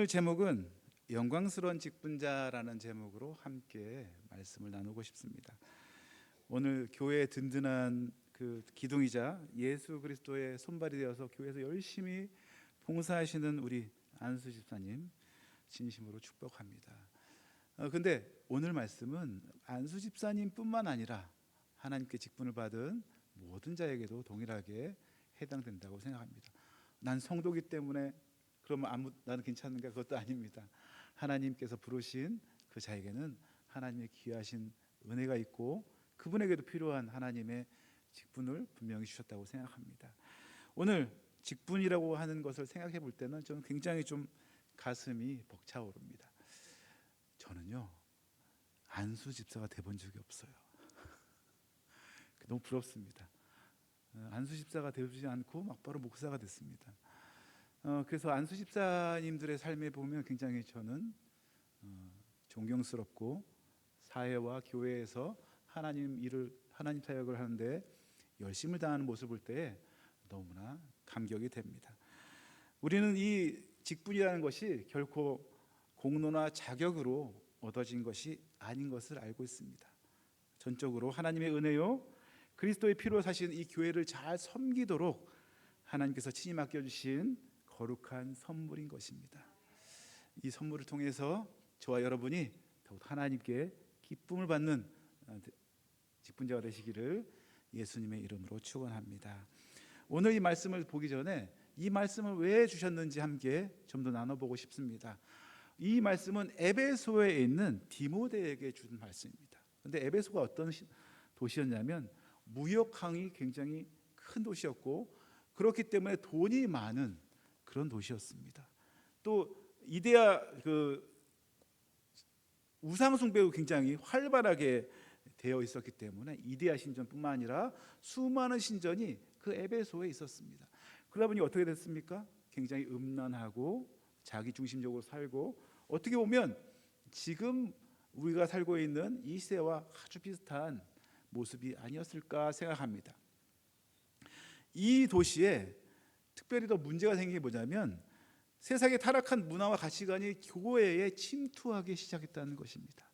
오늘 제목은 영광스러운 직분자라는 제목으로 함께 말씀을 나누고 싶습니다. 오늘 교회의 든든한 그 기둥이자 예수 그리스도의 손발이 되어서 교회에서 열심히 봉사하시는 우리 안수 집사님 진심으로 축복합니다. 근데 오늘 말씀은 안수 집사님뿐만 아니라 하나님께 직분을 받은 모든 자에게도 동일하게 해당된다고 생각합니다. 난 성도기 때문에 그러면 나는 괜찮은가? 그것도 아닙니다. 하나님께서 부르신 그 자에게는 하나님의 귀하신 은혜가 있고 그분에게도 필요한 하나님의 직분을 분명히 주셨다고 생각합니다. 오늘 직분이라고 하는 것을 생각해 볼 때는 저는 굉장히 좀 가슴이 벅차오릅니다. 저는요 안수 집사가 돼본 적이 없어요. 너무 부럽습니다. 안수 집사가 되지 않고 막바로 목사가 됐습니다. 그래서 안수 집사님들의 삶에 보면 굉장히 저는 존경스럽고 사회와 교회에서 하나님 사역을 하는데 열심을 다하는 모습을 볼 때 너무나 감격이 됩니다. 우리는 이 직분이라는 것이 결코 공로나 자격으로 얻어진 것이 아닌 것을 알고 있습니다. 전적으로 하나님의 은혜요 그리스도의 피로 사신 이 교회를 잘 섬기도록 하나님께서 친히 맡겨주신 거룩한 선물인 것입니다. 이 선물을 통해서 저와 여러분이 더욱 하나님께 기쁨을 받는 직분자가 되시기를 예수님의 이름으로 축원합니다. 오늘 이 말씀을 보기 전에 이 말씀을 왜 주셨는지 함께 좀 더 나눠보고 싶습니다. 이 말씀은 에베소에 있는 디모데에게 준 말씀입니다. 그런데 에베소가 어떤 도시였냐면 무역항이 굉장히 큰 도시였고 그렇기 때문에 돈이 많은 그런 도시였습니다. 또 이데아 우상 숭배가 굉장히 활발하게 되어 있었기 때문에 이데아 신전뿐만 아니라 수많은 신전이 그 에베소에 있었습니다. 그러다 보니 어떻게 됐습니까? 굉장히 음란하고 자기 중심적으로 살고 어떻게 보면 지금 우리가 살고 있는 이 시대와 아주 비슷한 모습이 아니었을까 생각합니다. 이 도시에 특별히 더 문제가 생긴 게 뭐냐면 세상의 타락한 문화와 가치관이 교회에 침투하기 시작했다는 것입니다.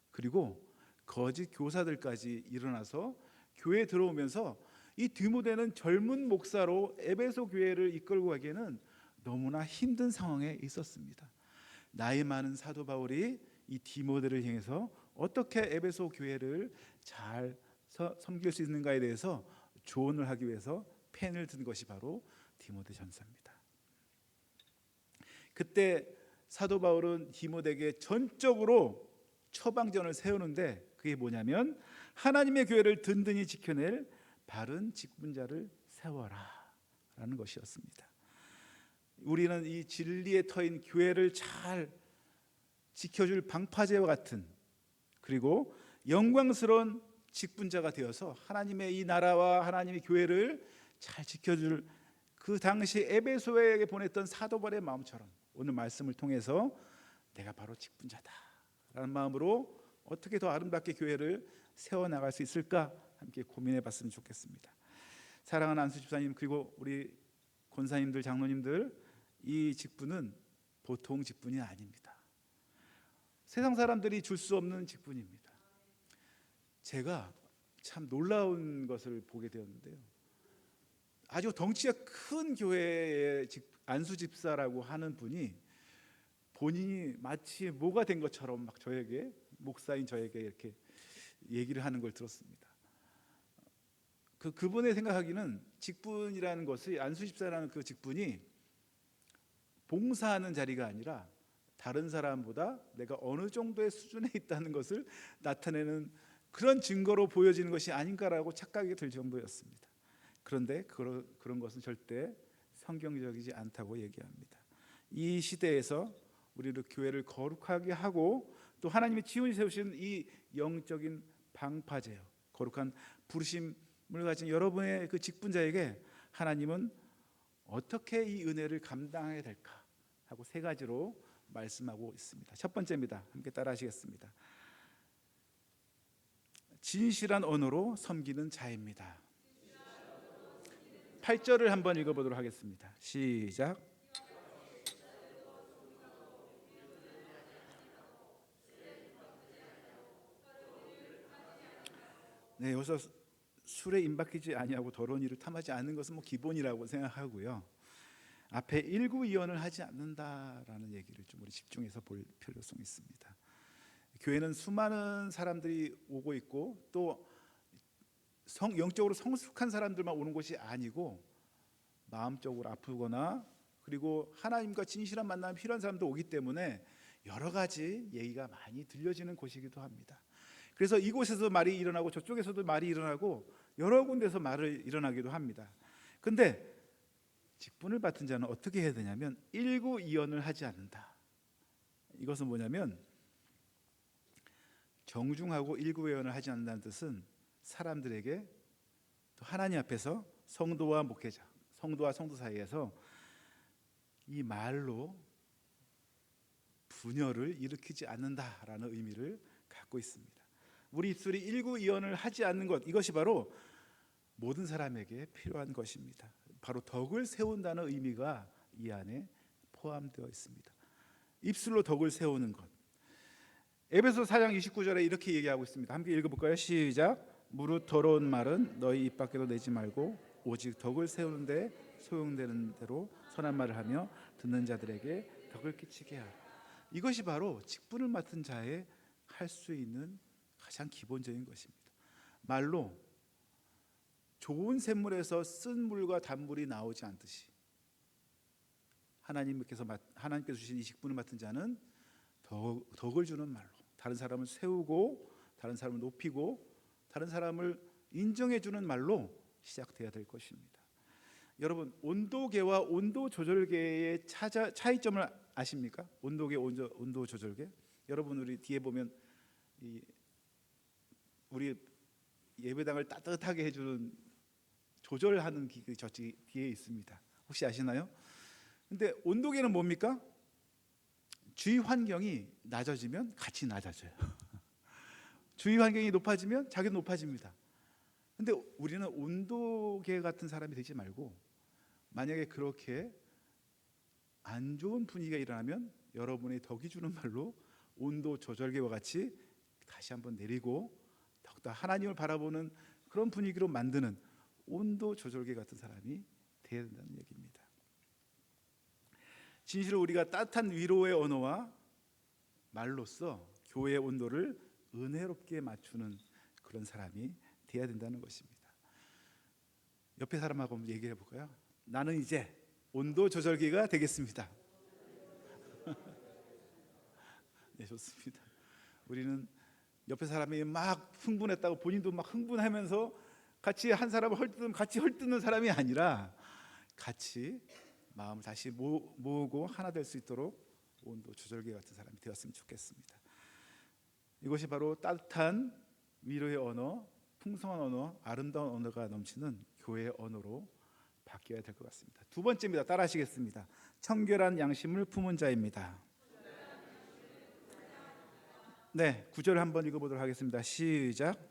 그리고 거짓 교사들까지 일어나서 교회에 들어오면서 이 디모데는 젊은 목사로 에베소 교회를 이끌고 가기에는 너무나 힘든 상황에 있었습니다. 나이 많은 사도 바울이 이 디모데를 향해서 어떻게 에베소 교회를 잘 섬길 수 있는가에 대해서 조언을 하기 위해서 펜을 든 것이 바로 디모데 전서입니다. 그때 사도 바울은 디모데에게 전적으로 처방전을 세우는데 그게 뭐냐면 하나님의 교회를 든든히 지켜낼 바른 직분자를 세워라 라는 것이었습니다. 우리는 이 진리의 터인 교회를 잘 지켜줄 방파제와 같은 그리고 영광스러운 직분자가 되어서 하나님의 이 나라와 하나님의 교회를 잘 지켜줄 그 당시 에베소에게 보냈던 사도 바울의 마음처럼 오늘 말씀을 통해서 내가 바로 직분자다라는 마음으로 어떻게 더 아름답게 교회를 세워나갈 수 있을까 함께 고민해 봤으면 좋겠습니다. 사랑하는 안수 집사님 그리고 우리 권사님들 장로님들 이 직분은 보통 직분이 아닙니다. 세상 사람들이 줄 수 없는 직분입니다. 제가 참 놀라운 것을 보게 되었는데요. 아주 덩치가 큰 교회의 안수 집사라고 하는 분이 본인이 마치 뭐가 된 것처럼 막 저에게 목사인 저에게 이렇게 얘기를 하는 걸 들었습니다. 그분의 생각하기는 직분이라는 것이 안수 집사라는 그 직분이 봉사하는 자리가 아니라 다른 사람보다 내가 어느 정도의 수준에 있다는 것을 나타내는 그런 증거로 보여지는 것이 아닌가라고 착각이 들 정도였습니다. 그런데 그런 것은 절대 성경적이지 않다고 얘기합니다. 이 시대에서 우리를 교회를 거룩하게 하고 또 하나님의 지원이 세우신 이 영적인 방파제요 거룩한 부르심을 가진 여러분의 그 직분자에게 하나님은 어떻게 이 은혜를 감당해야 될까 하고 세 가지로 말씀하고 있습니다. 첫 번째입니다. 함께 따라 하시겠습니다. 진실한 언어로 섬기는 자입니다. 8절을 한번 읽어보도록 하겠습니다. 시작. 네, 여기서 술에 임박히지 아니하고 더러운 일을 탐하지 않는 것은 뭐 기본이라고 생각하고요. 앞에 일구이연을 하지 않는다라는 얘기를 좀 우리 집중해서 볼 필요성이 있습니다. 교회는 수많은 사람들이 오고 있고 또 영적으로 성숙한 사람들만 오는 곳이 아니고 마음적으로 아프거나 그리고 하나님과 진실한 만남이 필요한 사람도 오기 때문에 여러 가지 얘기가 많이 들려지는 곳이기도 합니다. 그래서 이곳에서 말이 일어나고 저쪽에서도 말이 일어나고 여러 군데서 말을 일어나기도 합니다. 근데 직분을 맡은 자는 어떻게 해야 되냐면 일구이연을 하지 않는다. 이것은 뭐냐면 정중하고 일구이연을 하지 않는다는 뜻은 사람들에게 또 하나님 앞에서 성도와 목회자, 성도와 성도 사이에서 이 말로 분열을 일으키지 않는다라는 의미를 갖고 있습니다. 우리 입술이 일구이연을 하지 않는 것, 이것이 바로 모든 사람에게 필요한 것입니다. 바로 덕을 세운다는 의미가 이 안에 포함되어 있습니다. 입술로 덕을 세우는 것. 에베소 4장 29절에 이렇게 얘기하고 있습니다. 함께 읽어볼까요? 시작. 무릇 더러운 말은 너희 입 밖에도 내지 말고 오직 덕을 세우는데 소용되는 대로 선한 말을 하며 듣는 자들에게 덕을 끼치게 하라. 이것이 바로 직분을 맡은 자의 할 수 있는 가장 기본적인 것입니다. 말로 좋은 샘물에서 쓴 물과 단물이 나오지 않듯이 하나님께서 주신 이 직분을 맡은 자는 덕을 주는 말로 다른 사람을 세우고 다른 사람을 높이고 다른 사람을 인정해 주는 말로 시작돼야 될 것입니다. 여러분, 온도계와 온도 조절계의 차이점을 아십니까? 온도계, 온도 조절계. 여러분, 우리 뒤에 보면 우리 예배당을 따뜻하게 해주는 조절하는 기계 저 뒤에 있습니다. 혹시 아시나요? 근데 온도계는 뭡니까? 주위 환경이 낮아지면 같이 낮아져요. 주위 환경이 높아지면 자기도 높아집니다. 근데 우리는 온도계 같은 사람이 되지 말고 만약에 그렇게 안 좋은 분위기가 일어나면 여러분의 덕이 주는 말로 온도 조절계와 같이 다시 한번 내리고 더욱더 하나님을 바라보는 그런 분위기로 만드는 온도 조절계 같은 사람이 되어야 된다는 얘기입니다. 진실로 우리가 따뜻한 위로의 언어와 말로써 교회의 온도를 은혜롭게 맞추는 그런 사람이 되어야 된다는 것입니다. 옆에 사람하고 한번 얘기해 볼까요? 나는 이제 온도 조절기가 되겠습니다. 네, 좋습니다. 우리는 옆에 사람이 막 흥분했다고 본인도 막 흥분하면서 같이 한 사람을 같이 헐뜯는 사람이 아니라 같이 마음을 다시 모으고 하나 될 수 있도록 온도 조절기 같은 사람이 되었으면 좋겠습니다. 이것이 바로 따뜻한 위로의 언어, 풍성한 언어, 아름다운 언어가 넘치는 교회의 언어로 바뀌어야 될 것 같습니다. 두 번째입니다. 따라하시겠습니다. 청결한 양심을 품은 자입니다. 네, 9절 한번 읽어보도록 하겠습니다. 시작.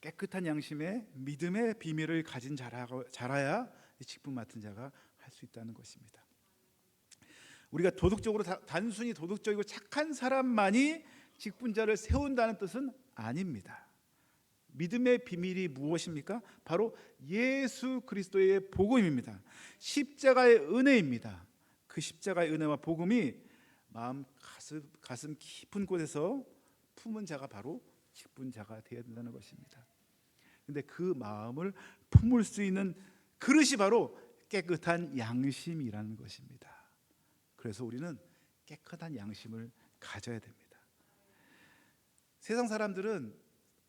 깨끗한 양심에 믿음의 비밀을 가진 자라야 직분 맡은 자가 할 수 있다는 것입니다. 우리가 도덕적으로 단순히 도덕적이고 착한 사람만이 직분자를 세운다는 뜻은 아닙니다. 믿음의 비밀이 무엇입니까? 바로 예수 그리스도의 복음입니다. 십자가의 은혜입니다. 그 십자가의 은혜와 복음이 마음 가슴 깊은 곳에서 품은 자가 바로 직분자가 되어야 된다는 것입니다. 근데 그 마음을 품을 수 있는 그릇이 바로 깨끗한 양심이라는 것입니다. 그래서 우리는 깨끗한 양심을 가져야 됩니다. 세상 사람들은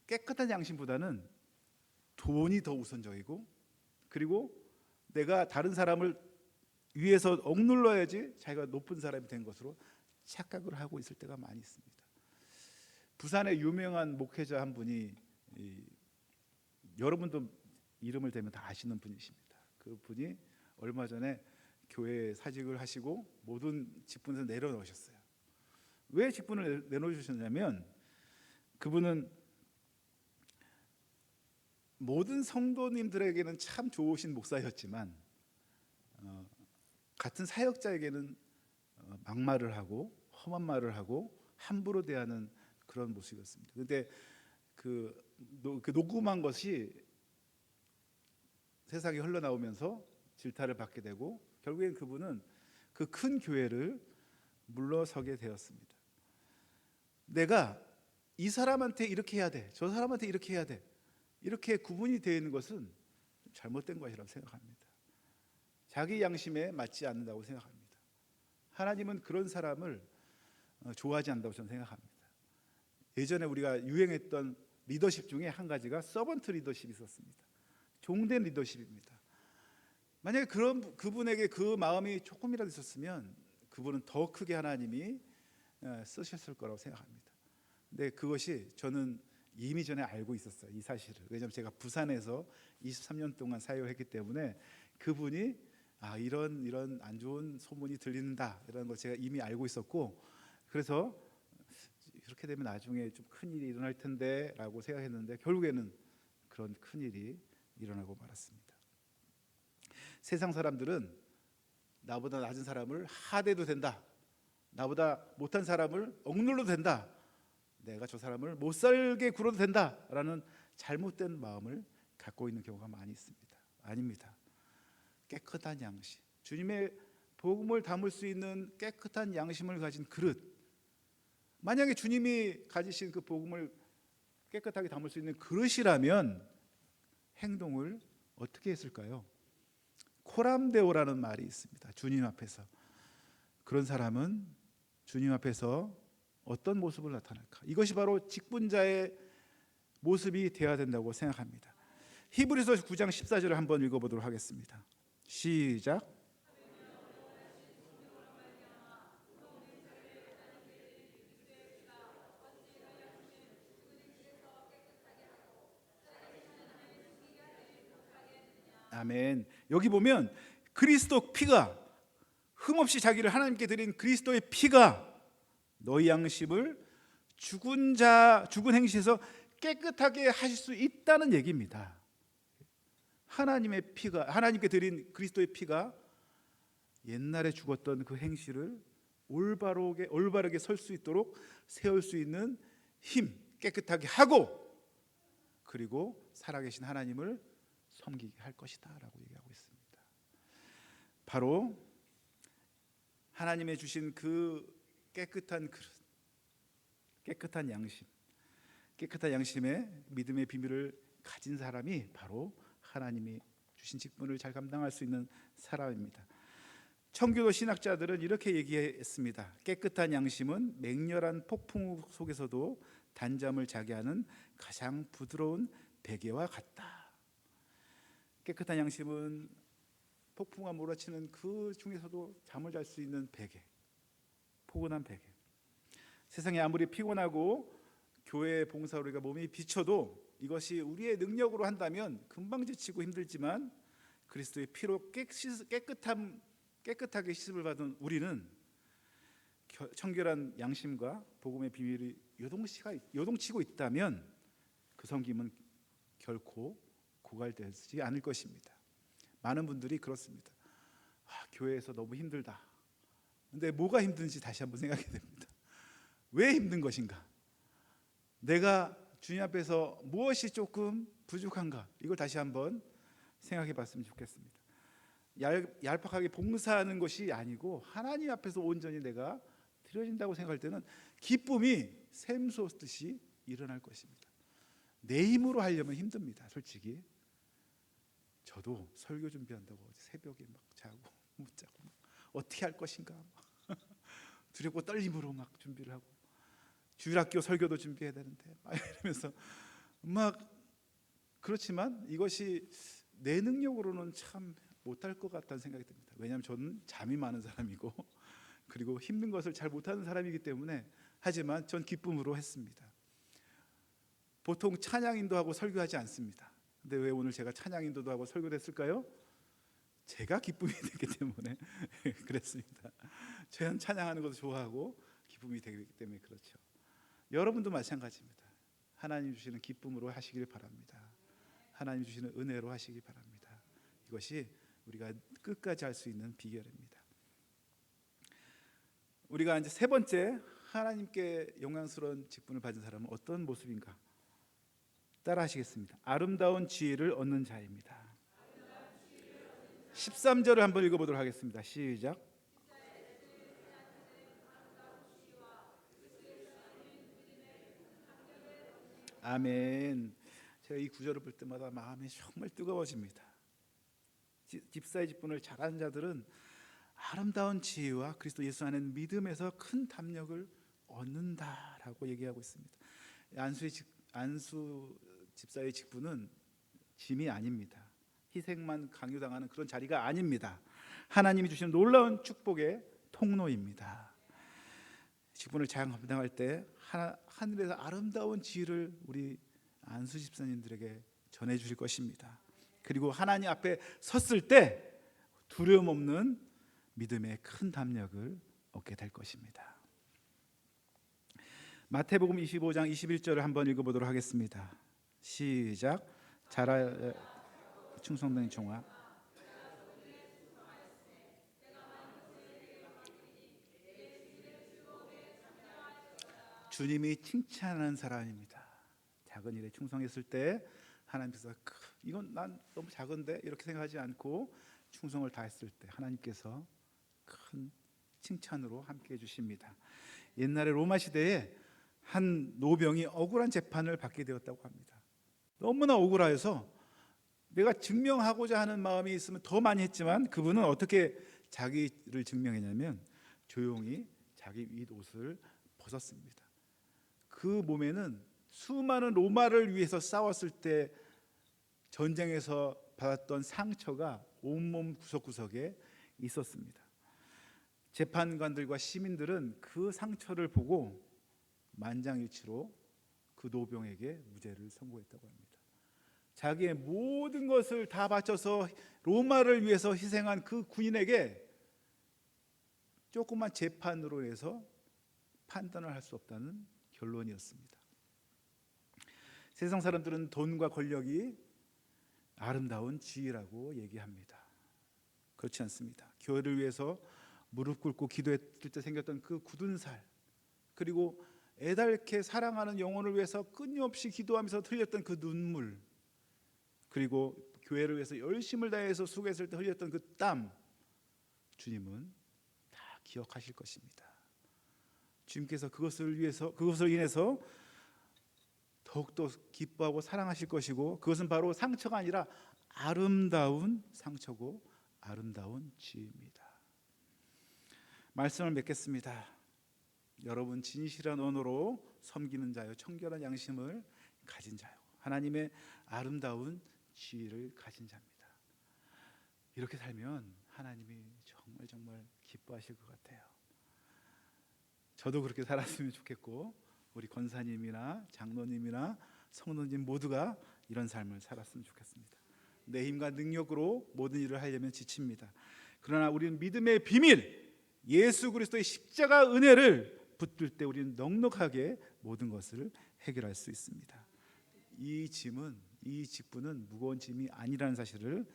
깨끗한 양심보다는 돈이 더 우선적이고 그리고 내가 다른 사람을 위해서 억눌러야지 자기가 높은 사람이 된 것으로 착각을 하고 있을 때가 많이 있습니다. 부산의 유명한 목회자 한 분이 여러분도 이름을 대면 다 아시는 분이십니다. 그 분이 얼마 전에 교회에 사직을 하시고 모든 직분에서 내려놓으셨어요. 왜 직분을 내놓으셨냐면 그분은 모든 성도님들에게는 참 좋으신 목사였지만 같은 사역자에게는 막말을 하고 험한 말을 하고 함부로 대하는 그런 모습이었습니다. 그런데 그 녹음한 것이 세상에 흘러나오면서 질타를 받게 되고 결국엔 그분은 그 큰 교회를 물러서게 되었습니다. 내가 이 사람한테 이렇게 해야 돼, 저 사람한테 이렇게 해야 돼, 이렇게 구분이 되어 있는 것은 잘못된 것이라고 생각합니다. 자기 양심에 맞지 않는다고 생각합니다. 하나님은 그런 사람을 좋아하지 않는다고 저는 생각합니다. 예전에 우리가 유행했던 리더십 중에 한 가지가 서번트 리더십이 있었습니다. 종된 리더십입니다. 만약에 그분에게 그 마음이 조금이라도 있었으면 그분은 더 크게 하나님이 쓰셨을 거라고 생각합니다. 근데 그것이 저는 이미 전에 알고 있었어요, 이 사실을. 왜냐하면 제가 부산에서 23년 동안 사역을 했기 때문에 그분이 이런 안 좋은 소문이 들린다 이런 걸 제가 이미 알고 있었고, 그래서 이렇게 되면 나중에 좀 큰일이 일어날 텐데 라고 생각했는데 결국에는 그런 큰일이 일어나고 말았습니다. 세상 사람들은 나보다 낮은 사람을 하대도 된다, 나보다 못한 사람을 억눌러도 된다, 내가 저 사람을 못 살게 굴어도 된다라는 잘못된 마음을 갖고 있는 경우가 많이 있습니다. 아닙니다. 깨끗한 양심, 주님의 복음을 담을 수 있는 깨끗한 양심을 가진 그릇, 만약에 주님이 가지신 그 복음을 깨끗하게 담을 수 있는 그릇이라면 행동을 어떻게 했을까요? 코람데오라는 말이 있습니다. 주님 앞에서. 그런 사람은 주님 앞에서 어떤 모습을 나타낼까? 이것이 바로 직분자의 모습이 되어야 된다고 생각합니다. 히브리서 9장 14절을 한번 읽어보도록 하겠습니다. 시작. 아멘. 여기 보면 그리스도 피가, 흠없이 자기를 하나님께 드린 그리스도의 피가 너희 양심을 죽은 행실에서 깨끗하게 하실 수 있다는 얘기입니다. 하나님의 피가, 하나님께 드린 그리스도의 피가 옛날에 죽었던 그 행실을 올바르게 설 수 있도록 세울 수 있는 힘, 깨끗하게 하고, 그리고 살아계신 하나님을 섬기게 할 것이다 라고 얘기하고 있습니다. 바로 하나님의 주신 그 깨끗한 그릇, 깨끗한 양심, 깨끗한 양심의 믿음의 비밀을 가진 사람이 바로 하나님이 주신 직분을 잘 감당할 수 있는 사람입니다. 청교도 신학자들은 이렇게 얘기했습니다. 깨끗한 양심은 맹렬한 폭풍 속에서도 단잠을 자게 하는 가장 부드러운 베개와 같다. 깨끗한 양심은 폭풍과 몰아치는 그 중에서도 잠을 잘 수 있는 베개, 포근한 베개. 세상에 아무리 피곤하고 교회 봉사로 우리가 몸이 비쳐도 이것이 우리의 능력으로 한다면 금방 지치고 힘들지만 그리스도의 피로 깨끗하게 씻음을 받은 우리는 청결한 양심과 복음의 비밀이 요동치고 있다면 그 섬김은 결코 고갈되지 않을 것입니다. 많은 분들이 그렇습니다. 교회에서 너무 힘들다. 근데 뭐가 힘든지 다시 한번 생각해야 됩니다. 왜 힘든 것인가? 내가 주님 앞에서 무엇이 조금 부족한가? 이걸 다시 한번 생각해 봤으면 좋겠습니다. 얄팍하게 봉사하는 것이 아니고 하나님 앞에서 온전히 내가 드려진다고 생각할 때는 기쁨이 샘솟듯이 일어날 것입니다. 내 힘으로 하려면 힘듭니다. 솔직히 저도 설교 준비한다고 새벽에 막 자고 못 자고 어떻게 할 것인가 두렵고 떨림으로 막 준비를 하고, 주일학교 설교도 준비해야 되는데 막 이러면서 막, 그렇지만 이것이 내 능력으로는 참 못할 것 같다는 생각이 듭니다. 왜냐하면 저는 잠이 많은 사람이고 그리고 힘든 것을 잘 못하는 사람이기 때문에. 하지만 전 기쁨으로 했습니다. 보통 찬양 인도하고 설교하지 않습니다. 근데 왜 오늘 제가 찬양 인도도 하고 설교도 했을까요? 제가 기쁨이 되기 때문에 그랬습니다. 저는 찬양하는 것도 좋아하고 기쁨이 되기 때문에 그렇죠. 여러분도 마찬가지입니다. 하나님 주시는 기쁨으로 하시길 바랍니다. 하나님 주시는 은혜로 하시길 바랍니다. 이것이 우리가 끝까지 할 수 있는 비결입니다. 우리가 이제 세 번째 하나님께 영광스러운 직분을 받은 사람은 어떤 모습인가? 따라 하시겠습니다. 아름다운 지혜를 얻는 자입니다. 13절을 한번 읽어보도록 하겠습니다. 시작. 아멘. 제가 이 구절을 볼 때마다 마음이 정말 뜨거워집니다. 집사의 직분을 잘하는 자들은 아름다운 지혜와 그리스도 예수 안에 믿음에서 큰 담력을 얻는다라고 얘기하고 있습니다. 안수 집사의 직분은 짐이 아닙니다. 희생만 강요당하는 그런 자리가 아닙니다. 하나님이 주시는 놀라운 축복의 통로입니다. 직분을 잘 감당할 때 하늘에서 아름다운 지혜를 우리 안수 집사님들에게 전해 주실 것입니다. 그리고 하나님 앞에 섰을 때 두려움 없는 믿음의 큰 담력을 얻게 될 것입니다. 마태복음 25장 21절을 한번 읽어보도록 하겠습니다. 시작. 자라 충성된 종아. 주님이 칭찬하는 사람입니다. 작은 일에 충성했을 때 하나님께서 이건 난 너무 작은데 이렇게 생각하지 않고 충성을 다했을 때 하나님께서 큰 칭찬으로 함께 해주십니다. 옛날에 로마 시대에 한 노병이 억울한 재판을 받게 되었다고 합니다. 너무나 억울해서 내가 증명하고자 하는 마음이 있으면 더 많이 했지만 그분은 어떻게 자기를 증명했냐면 조용히 자기 윗옷을 벗었습니다. 그 몸에는 수많은 로마를 위해서 싸웠을 때 전쟁에서 받았던 상처가 온몸 구석구석에 있었습니다. 재판관들과 시민들은 그 상처를 보고 만장일치로 그 노병에게 무죄를 선고했다고 합니다. 자기의 모든 것을 다 바쳐서 로마를 위해서 희생한 그 군인에게 조그만 재판으로 해서 판단을 할 수 없다는 결론이었습니다. 세상 사람들은 돈과 권력이 아름다운 지혜라고 얘기합니다. 그렇지 않습니다. 교회를 위해서 무릎 꿇고 기도했을 때 생겼던 그 굳은 살, 그리고 애달게 사랑하는 영혼을 위해서 끊임없이 기도하면서 흘렸던 그 눈물, 그리고 교회를 위해서 열심을 다해서 수고했을 때 흘렸던 그 땀, 주님은 다 기억하실 것입니다. 주님께서 그것을 인해서 더욱더 기뻐하고 사랑하실 것이고, 그것은 바로 상처가 아니라 아름다운 상처고 아름다운 지혜입니다. 말씀을 맺겠습니다. 여러분 진실한 언어로 섬기는 자요, 청결한 양심을 가진 자요, 하나님의 아름다운 지혜를 가진 자입니다. 이렇게 살면 하나님이 정말 기뻐하실 것 같아요. 저도 그렇게 살았으면 좋겠고, 우리 권사님이나 장로님이나 성도님 모두가 이런 삶을 살았으면 좋겠습니다. 내 힘과 능력으로 모든 일을 하려면 지칩니다. 그러나 우리는 믿음의 비밀, 예수 그리스도의 십자가 은혜를 붙들 때 우리는 넉넉하게 모든 것을 해결할 수 있습니다. 이 직분은 무거운 짐이 아니라는 사실을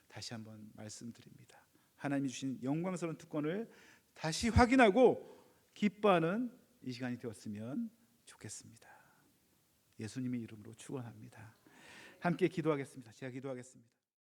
다시 한번 말씀드립니다. 하나님이 주신 영광스러운 특권을 다시 확인하고 기뻐하는 이 시간이 되었으면 좋겠습니다. 예수님의 이름으로 축원합니다. 함께 기도하겠습니다. 제가 기도하겠습니다.